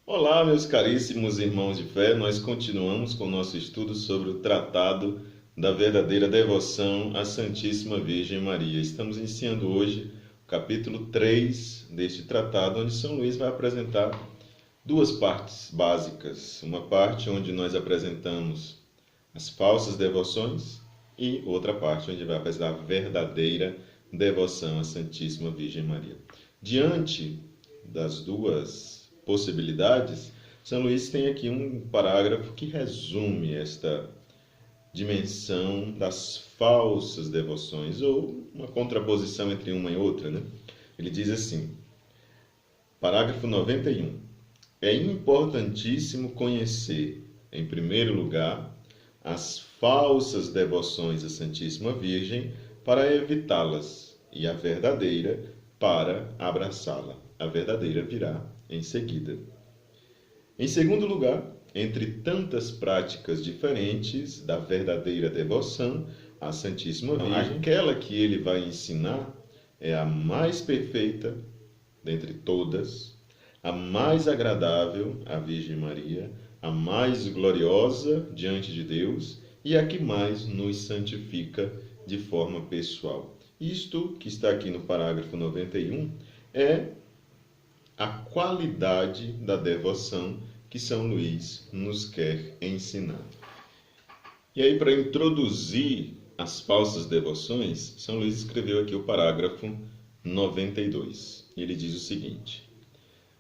Olá, meus caríssimos irmãos de fé, nós continuamos com o nosso estudo sobre o Tratado da Verdadeira Devoção à Santíssima Virgem Maria. Estamos iniciando hoje o capítulo 3 deste tratado, onde São Luís vai apresentar duas partes básicas. Uma parte onde nós apresentamos as falsas devoções e outra parte onde vai apresentar a verdadeira devoção à Santíssima Virgem Maria. Diante das duas possibilidades, São Luís tem aqui um parágrafo que resume esta dimensão das falsas devoções, ou uma contraposição entre uma e outra, né? Ele diz assim, parágrafo 91. É importantíssimo conhecer, em primeiro lugar, as falsas devoções à Santíssima Virgem para evitá-las e a verdadeira para abraçá-la. A verdadeira virá em seguida. Em segundo lugar, entre tantas práticas diferentes da verdadeira devoção à Santíssima Virgem, aquela que ele vai ensinar é a mais perfeita dentre todas, a mais agradável à Virgem Maria, a mais gloriosa diante de Deus e a que mais nos santifica de forma pessoal. Isto que está aqui no parágrafo 91 é a qualidade da devoção que São Luís nos quer ensinar. E aí, para introduzir as falsas devoções, São Luís escreveu aqui o parágrafo 92. Ele diz o seguinte: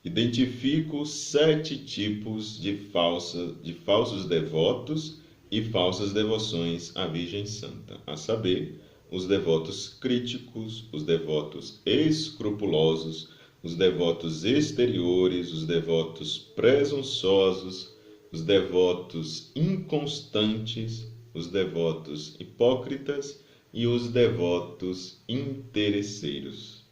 identifico 7 tipos de falsos devotos e falsas devoções à Virgem Santa, a saber, os devotos críticos, os devotos escrupulosos, os devotos exteriores, os devotos presunçosos, os devotos inconstantes, os devotos hipócritas e os devotos interesseiros.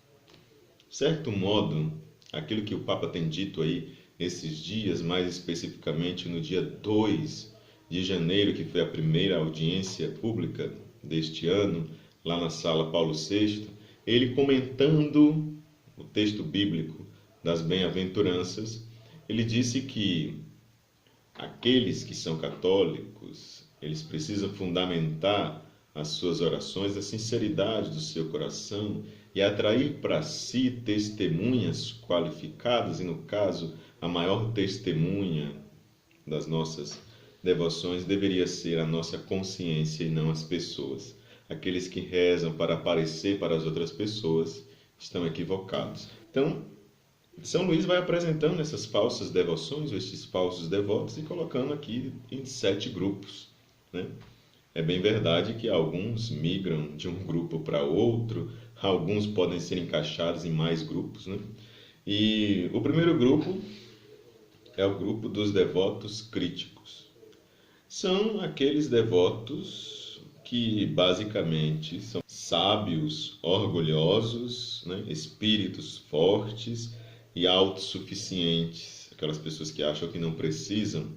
De certo modo, aquilo que o Papa tem dito aí esses dias, mais especificamente no dia 2 de janeiro, que foi a primeira audiência pública deste ano, lá na Sala Paulo VI, ele comentando o texto bíblico das bem-aventuranças, ele disse que aqueles que são católicos, eles precisam fundamentar as suas orações, a sinceridade do seu coração e atrair para si testemunhas qualificadas, e no caso, a maior testemunha das nossas devoções deveria ser a nossa consciência e não as pessoas. Aqueles que rezam para aparecer para as outras pessoas estão equivocados. Então, São Luís vai apresentando essas falsas devoções, esses falsos devotos, e colocando aqui em 7 grupos, né? É bem verdade que alguns migram de um grupo para outro, alguns podem ser encaixados em mais grupos, né? E o primeiro grupo é o grupo dos devotos críticos. São aqueles devotos que basicamente são sábios, orgulhosos, né? Espíritos fortes e autossuficientes, aquelas pessoas que acham que não precisam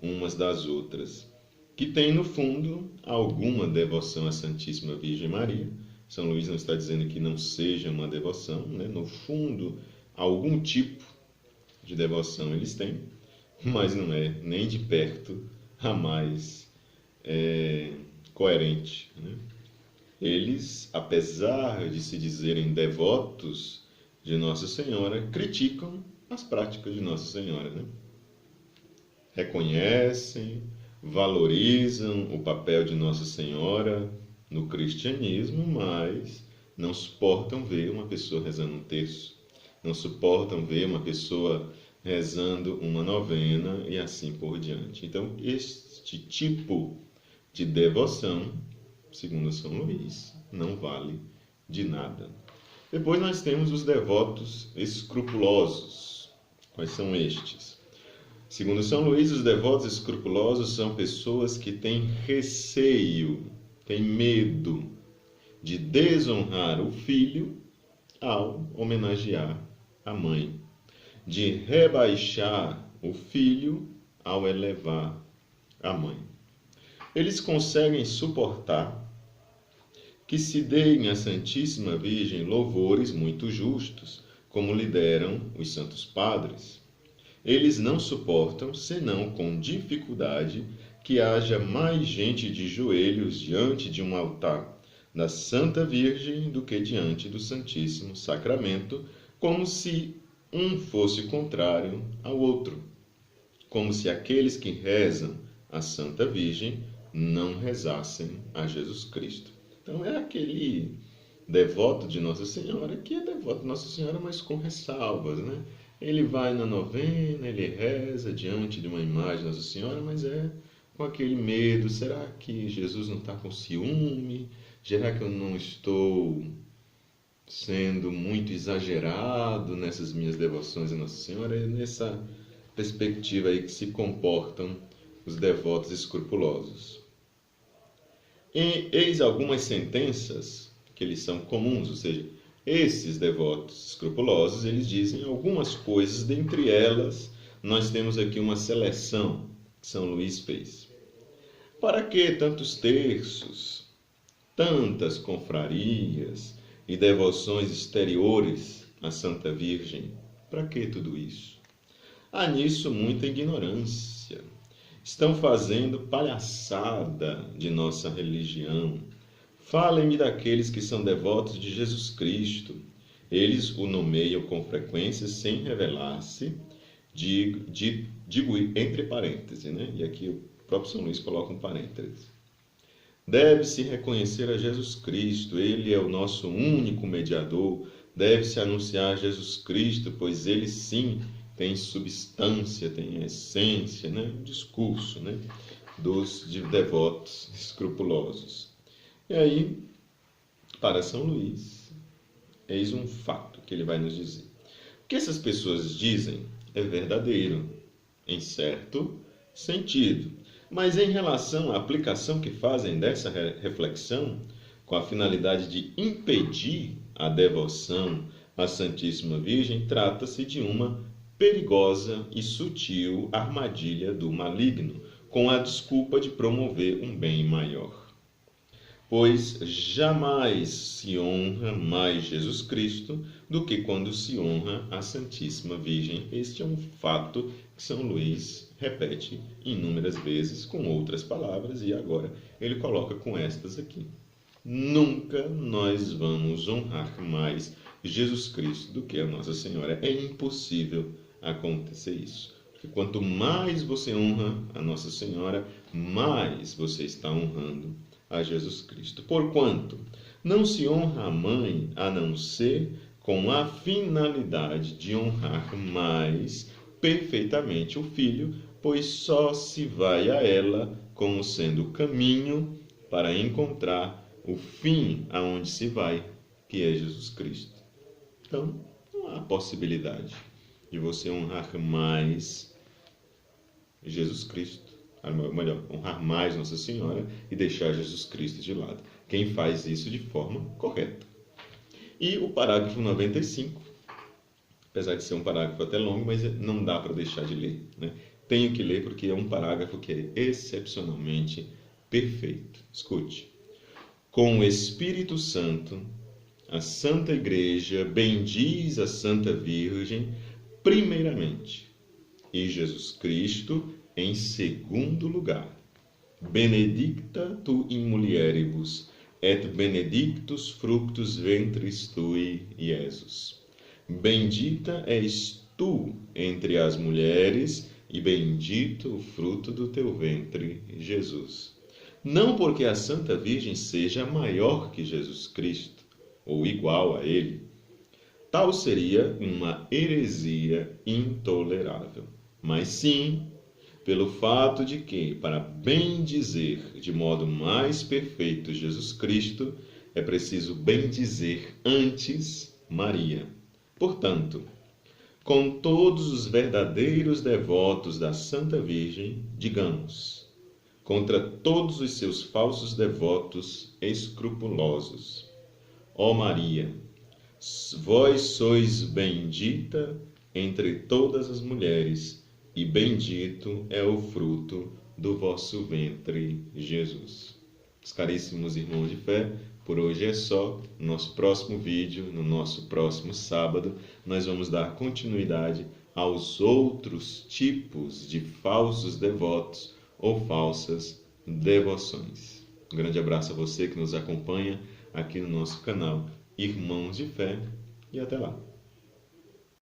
umas das outras, que têm no fundo alguma devoção à Santíssima Virgem Maria. São Luís não está dizendo que não seja uma devoção, né? No fundo, algum tipo de devoção eles têm, mas não é nem de perto a mais coerente, né? Eles, apesar de se dizerem devotos de Nossa Senhora, criticam as práticas de Nossa Senhora, né? Reconhecem, valorizam o papel de Nossa Senhora no cristianismo, mas não suportam ver uma pessoa rezando um terço, não suportam ver uma pessoa rezando uma novena e assim por diante. Então, este tipo de devoção, segundo São Luís, não vale de nada. Depois nós temos os devotos escrupulosos. Quais são estes? Segundo São Luís, os devotos escrupulosos são pessoas que têm receio, têm medo de desonrar o filho ao homenagear a mãe, de rebaixar o filho ao elevar a mãe. Eles conseguem suportar que se deem à Santíssima Virgem louvores muito justos, como lhe deram os santos padres. Eles não suportam, senão com dificuldade, que haja mais gente de joelhos diante de um altar da Santa Virgem do que diante do Santíssimo Sacramento, como se um fosse contrário ao outro, como se aqueles que rezam à Santa Virgem não rezassem a Jesus Cristo. Então é aquele devoto de Nossa Senhora que é devoto de Nossa Senhora, mas com ressalvas, né? Ele vai na novena, ele reza diante de uma imagem de Nossa Senhora, mas é com aquele medo: será que Jesus não está com ciúme? Será que eu não estou sendo muito exagerado nessas minhas devoções a Nossa Senhora? É nessa perspectiva aí que se comportam os devotos escrupulosos. E eis algumas sentenças que lhes são comuns, ou seja, esses devotos escrupulosos, eles dizem algumas coisas, dentre elas nós temos aqui uma seleção que São Luís fez. Para que tantos terços, tantas confrarias e devoções exteriores à Santa Virgem? Para que tudo isso? Há nisso muita ignorância. Estão fazendo palhaçada de nossa religião. Falem-me daqueles que são devotos de Jesus Cristo. Eles o nomeiam com frequência sem revelar-se. Digo entre parênteses, né? E aqui o próprio São Luís coloca um parênteses. Deve-se reconhecer a Jesus Cristo, Ele é o nosso único mediador. Deve-se anunciar Jesus Cristo, pois Ele sim tem substância, tem essência, né? Discurso, né? Dos devotos escrupulosos. E aí, para São Luís, eis um fato que ele vai nos dizer. O que essas pessoas dizem é verdadeiro, em certo sentido. Mas em relação à aplicação que fazem dessa reflexão, com a finalidade de impedir a devoção à Santíssima Virgem, trata-se de uma perigosa e sutil armadilha do maligno, com a desculpa de promover um bem maior. Pois jamais se honra mais Jesus Cristo do que quando se honra a Santíssima Virgem. Este é um fato que São Luís repete inúmeras vezes com outras palavras e agora ele coloca com estas aqui. Nunca nós vamos honrar mais Jesus Cristo do que a Nossa Senhora. É impossível acontecer isso. Porque quanto mais você honra a Nossa Senhora, mais você está honrando a Jesus Cristo. Porquanto não se honra a mãe a não ser com a finalidade de honrar mais perfeitamente o filho, pois só se vai a ela como sendo o caminho para encontrar o fim aonde se vai, que é Jesus Cristo. Então, não há possibilidade de você honrar mais Jesus Cristo, ou melhor, honrar mais Nossa Senhora e deixar Jesus Cristo de lado. Quem faz isso de forma correta. E o parágrafo 95, apesar de ser um parágrafo até longo, mas não dá para deixar de ler, né? Tenho que ler porque é um parágrafo que é excepcionalmente perfeito. Escute. Com o Espírito Santo, a Santa Igreja bendiz a Santa Virgem primeiramente e Jesus Cristo em segundo lugar. Benedicta tu in mulieribus, et benedictus fructus ventris tui, Iesus. Bendita és tu entre as mulheres, e bendito o fruto do teu ventre, Jesus. Não porque a Santa Virgem seja maior que Jesus Cristo, ou igual a ele. Tal seria uma heresia intolerável. Mas sim, pelo fato de que, para bendizer de modo mais perfeito Jesus Cristo, é preciso bendizer antes Maria. Portanto, com todos os verdadeiros devotos da Santa Virgem, digamos, contra todos os seus falsos devotos escrupulosos: ó Maria, vós sois bendita entre todas as mulheres, e bendito é o fruto do vosso ventre, Jesus. Os caríssimos irmãos de fé, por hoje é só. No nosso próximo vídeo, no nosso próximo sábado, nós vamos dar continuidade aos outros tipos de falsos devotos ou falsas devoções. Um grande abraço a você que nos acompanha aqui no nosso canal Irmãos de Fé e até lá.